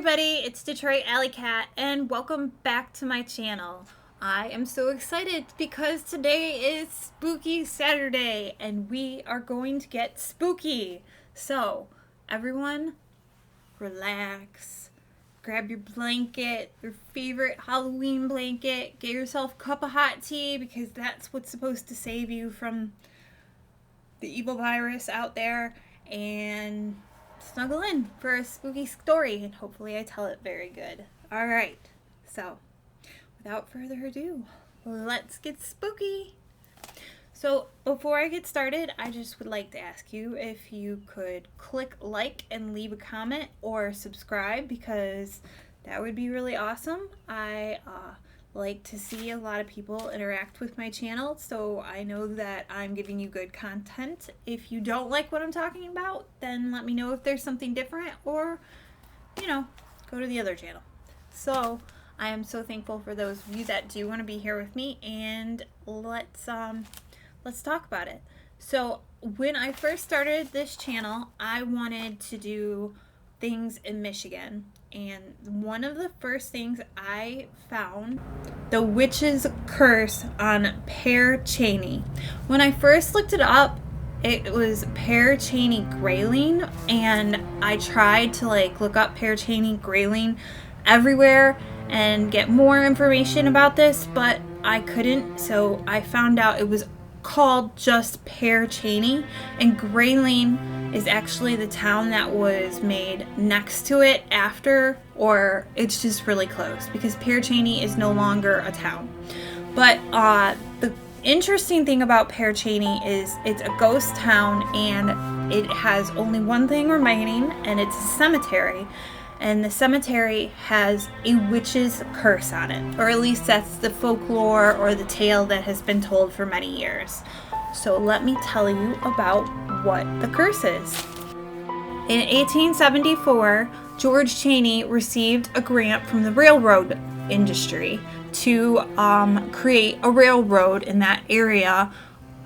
everybody, it's Detroit Alley Cat and welcome back to my channel. I am so excited because today is Spooky Saturday and we are going to get spooky. So, everyone, relax, grab your blanket, your favorite Halloween blanket, get yourself a cup of hot tea because that's what's supposed to save you from the evil virus out there, and snuggle in for a spooky story, and hopefully I tell it very good. Alright, so without further ado, let's get spooky. So before I get started, I just would like to ask you if you could click like and leave a comment or subscribe, because that would be really awesome. I like to see a lot of people interact with my channel, so I know that I'm giving you good content. If you don't like what I'm talking about, then let me know if there's something different, or, you know, go to the other channel. So I am so thankful for those of you that do want to be here with me, and let's talk about it. So when I first started this channel, I wanted to do things in Michigan. And one of the first things I found, the witch's curse on Pere Cheney. When I first looked it up, it was Pere Cheney Grayling, and I tried to look up Pere Cheney Grayling everywhere and get more information about this, but I couldn't. So I found out it was called just Pere Cheney, and Grayling is actually the town that was made next to it after, or it's just really close, because Pere Cheney is no longer a town. But the interesting thing about Pere Cheney is it's a ghost town, and it has only one thing remaining, and it's a cemetery. And the cemetery has a witch's curse on it, or at least that's the folklore or the tale that has been told for many years. So let me tell you about what the curse is. In 1874, George Cheney received a grant from the railroad industry to create a railroad in that area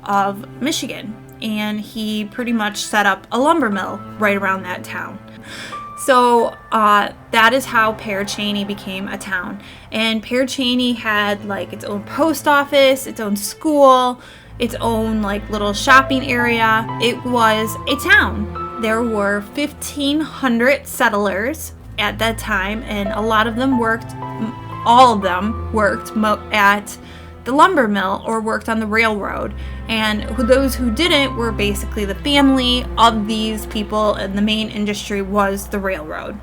of Michigan, and he pretty much set up a lumber mill right around that town. So that is how Pere Cheney became a town. And Pere Cheney had its own post office, its own school, its own little shopping area. It was a town. There were 1,500 settlers at that time, and all of them worked at the lumber mill or worked on the railroad. And those who didn't were basically the family of these people, and the main industry was the railroad.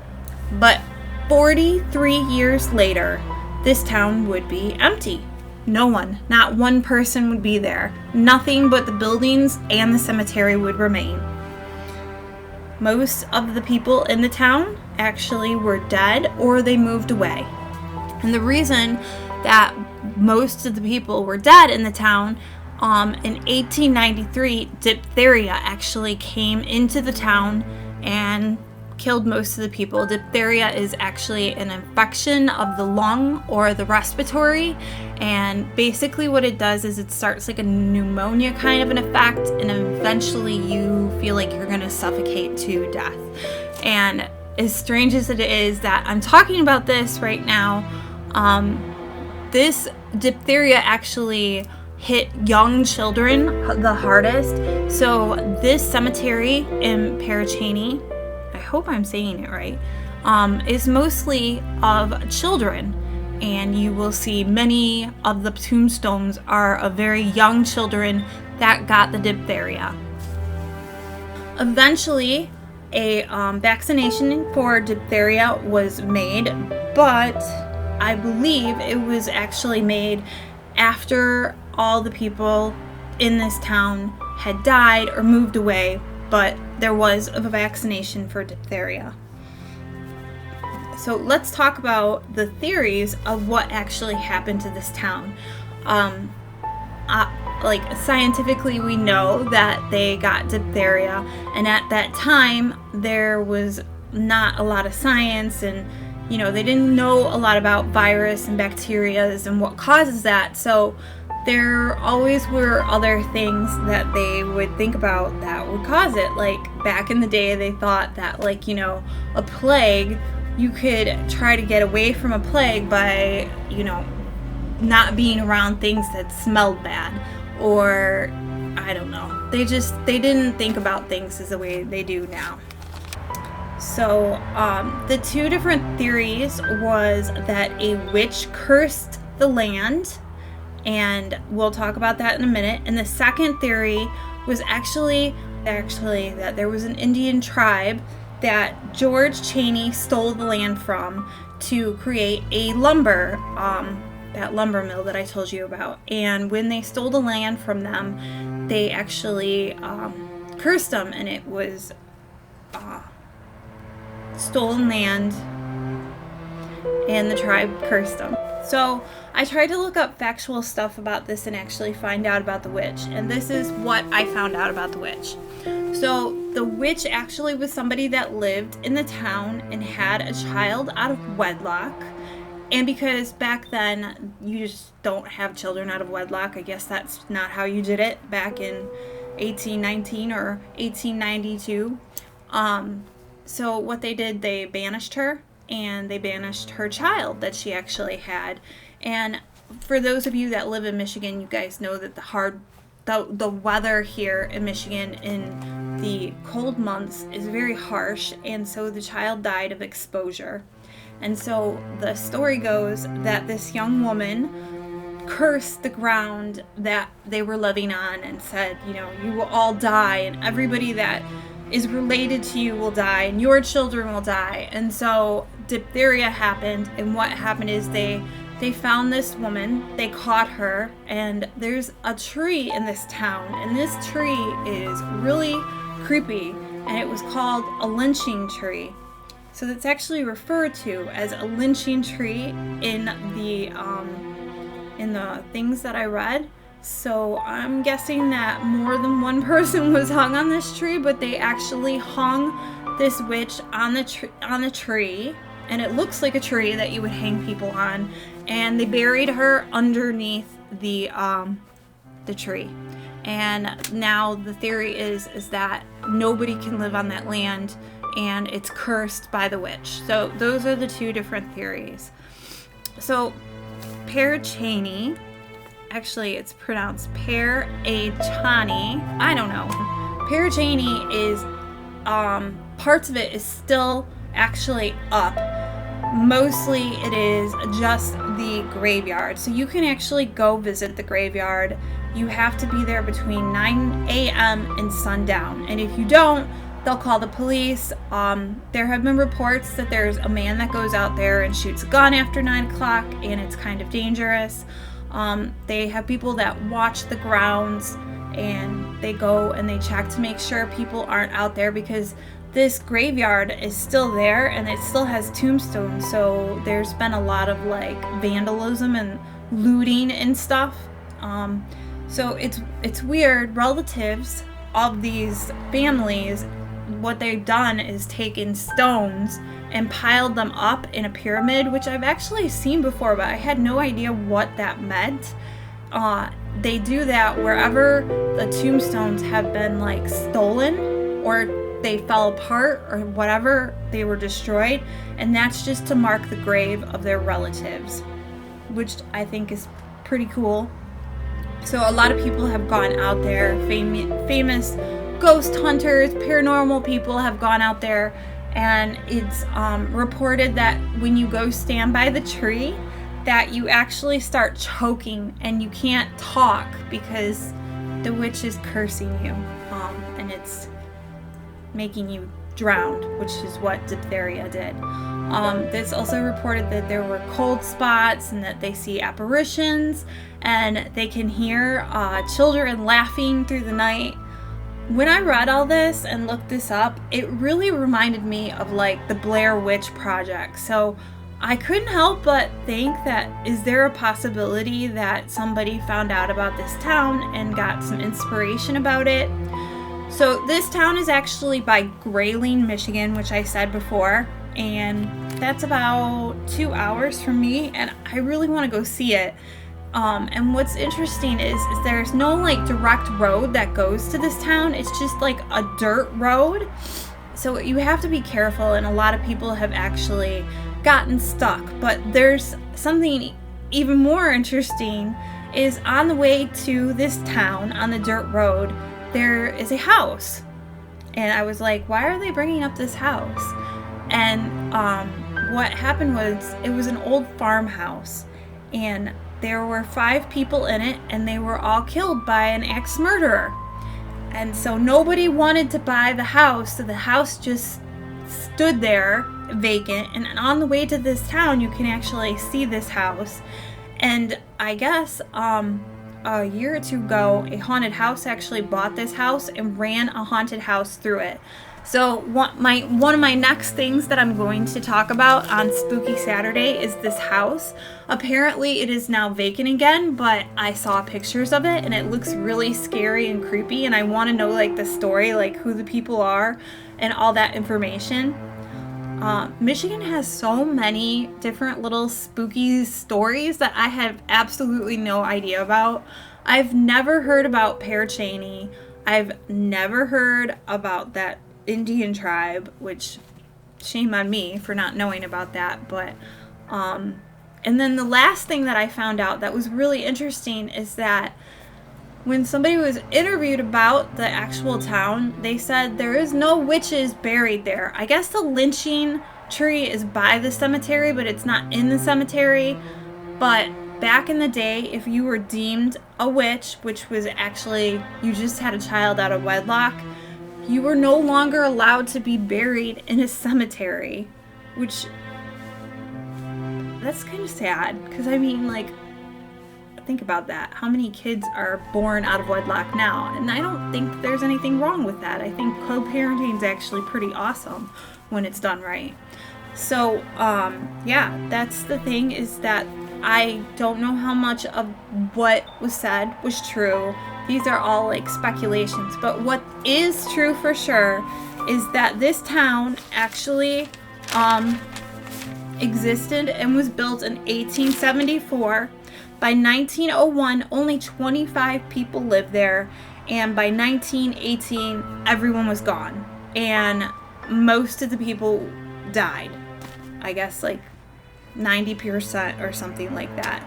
But 43 years later, this town would be empty. No one, not one person would be there. Nothing but the buildings and the cemetery would remain. Most of the people in the town actually were dead, or they moved away. And the reason that most of the people were dead in the town, in 1893, diphtheria actually came into the town and killed most of the people. Diphtheria is actually an infection of the lung or the respiratory, and basically what it does is it starts like a pneumonia kind of an effect, and eventually you feel like you're going to suffocate to death. And as strange as it is that I'm talking about this right now, this diphtheria actually hit young children the hardest. So this cemetery in Pere Cheney, I hope I'm saying it right, is mostly of children. And you will see many of the tombstones are of very young children that got the diphtheria. Eventually, a vaccination for diphtheria was made, but I believe it was actually made after all the people in this town had died or moved away, but there was a vaccination for diphtheria. So let's talk about the theories of what actually happened to this town. Scientifically, we know that they got diphtheria, and at that time there was not a lot of science, and they didn't know a lot about virus and bacteria and what causes that. So there always were other things that they would think about that would cause it. Like back in the day, they thought that a plague you could try to get away from a plague by, not being around things that smelled bad, or I don't know. They didn't think about things as the way they do now. So the two different theories was that a witch cursed the land, and we'll talk about that in a minute. And the second theory was actually that there was an Indian tribe that George Cheney stole the land from to create a lumber, that lumber mill that I told you about. And when they stole the land from them, they actually cursed them, and it was stolen land, and the tribe cursed them. So I tried to look up factual stuff about this and actually find out about the witch, and this is what I found out about the witch. So the witch actually was somebody that lived in the town and had a child out of wedlock. And because back then you just don't have children out of wedlock, I guess that's not how you did it back in 1819 or 1892. So what they did, they banished her, and they banished her child that she actually had. And for those of you that live in Michigan, you guys know that the weather here in Michigan in the cold months is very harsh, and so the child died of exposure. And so the story goes that this young woman cursed the ground that they were living on and said, you will all die, and everybody that is related to you will die, and your children will die. And so diphtheria happened, and what happened is they found this woman, they caught her, and there's a tree in this town, and this tree is really creepy, and it was called a lynching tree. So it's actually referred to as a lynching tree in the things that I read. So I'm guessing that more than one person was hung on this tree, but they actually hung this witch on the tree, and it looks like a tree that you would hang people on, and they buried her underneath the tree. And now the theory is that nobody can live on that land, and it's cursed by the witch. So those are the two different theories. So Pere Cheney, actually it's pronounced Pere Cheney, I don't know. Pere Cheney is, parts of it is still actually up. Mostly it is just the graveyard. So you can actually go visit the graveyard. You have to be there between 9 a.m. and sundown. And if you don't, they'll call the police. There have been reports that there's a man that goes out there and shoots a gun after 9 o'clock, and it's kind of dangerous. They have people that watch the grounds, and they go and they check to make sure people aren't out there, because this graveyard is still there and it still has tombstones. So there's been a lot of vandalism and looting and stuff. So it's weird. Relatives of these families, what they've done is taken stones and piled them up in a pyramid, which I've actually seen before, but I had no idea what that meant. They do that wherever the tombstones have been stolen, or they fell apart, or whatever, they were destroyed, and that's just to mark the grave of their relatives, which I think is pretty cool. So a lot of people have gone out there, famous ghost hunters, paranormal people have gone out there, and it's reported that when you go stand by the tree, that you actually start choking and you can't talk because the witch is cursing you, and it's making you drown, which is what diphtheria did. It's also reported that there were cold spots, and that they see apparitions, and they can hear children laughing through the night. When I read all this and looked this up, it really reminded me of the Blair Witch Project. So I couldn't help but think that, is there a possibility that somebody found out about this town and got some inspiration about it? So this town is actually by Grayling, Michigan, which I said before, and that's about 2 hours from me, and I really want to go see it. And what's interesting is there's no direct road that goes to this town. It's just a dirt road, so you have to be careful, and a lot of people have actually gotten stuck. But there's something even more interesting is on the way to this town on the dirt road, there is a house. And I was like, why are they bringing up this house? And what happened was, it was an old farmhouse, and there were 5 people in it, and they were all killed by an axe murderer. And so nobody wanted to buy the house, so the house just stood there vacant. And on the way to this town, you can actually see this house. And I guess a year or two ago, a haunted house actually bought this house and ran a haunted house through it. So one of my next things that I'm going to talk about on Spooky Saturday is this house. Apparently it is now vacant again, but I saw pictures of it and it looks really scary and creepy, and I want to know like the story, like who the people are and all that information. Michigan has so many different little spooky stories that I have absolutely no idea about. I've never heard about Pere Cheney. I've never heard about that Indian tribe, which shame on me for not knowing about that. But and then the last thing that I found out that was really interesting is that when somebody was interviewed about the actual town, they said there is no witches buried there. I guess the lynching tree is by the cemetery, but it's not in the cemetery. But back in the day, if you were deemed a witch, which was actually you just had a child out of wedlock, you were no longer allowed to be buried in a cemetery, which that's kind of sad, because I mean, like, think about that. How many kids are born out of wedlock now? And I don't think there's anything wrong with that. I think co-parenting is actually pretty awesome when it's done right. So, yeah, that's the thing, is that I don't know how much of what was said was true. These are all like speculations, but what is true for sure is that this town actually existed and was built in 1874. By 1901, only 25 people lived there, and by 1918, everyone was gone, and most of the people died. I guess like 90% or something like that.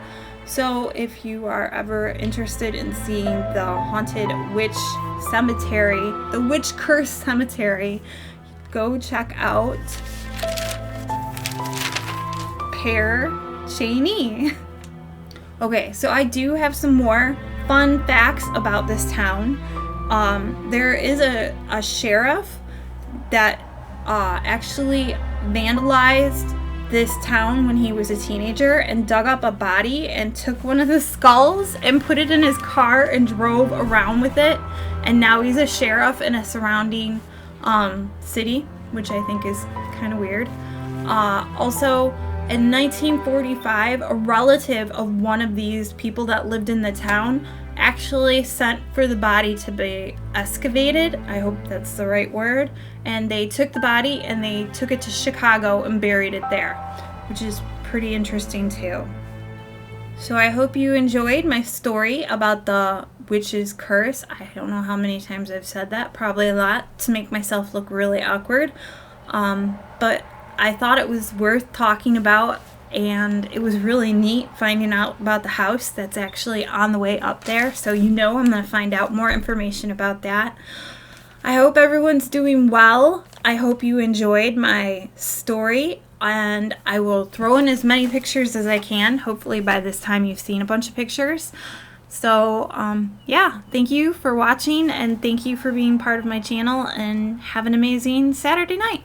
So if you are ever interested in seeing the haunted witch cemetery, the witch curse cemetery, go check out Pere Cheney. Okay, so I do have some more fun facts about this town. There is a sheriff that actually vandalized this town when he was a teenager and dug up a body and took one of the skulls and put it in his car and drove around with it, and now he's a sheriff in a surrounding city, which I think is kind of weird. Also, in 1945, a relative of one of these people that lived in the town actually sent for the body to be excavated. I hope that's the right word. And they took the body and they took it to Chicago and buried it there, which is pretty interesting too. So I hope you enjoyed my story about the witch's curse. I don't know how many times I've said that, probably a lot, to make myself look really awkward. But I thought it was worth talking about, and it was really neat finding out about the house that's actually on the way up there. So I'm going to find out more information about that. I hope everyone's doing well. I hope you enjoyed my story, and I will throw in as many pictures as I can. Hopefully by this time you've seen a bunch of pictures. So yeah, thank you for watching, and thank you for being part of my channel, and have an amazing Saturday night.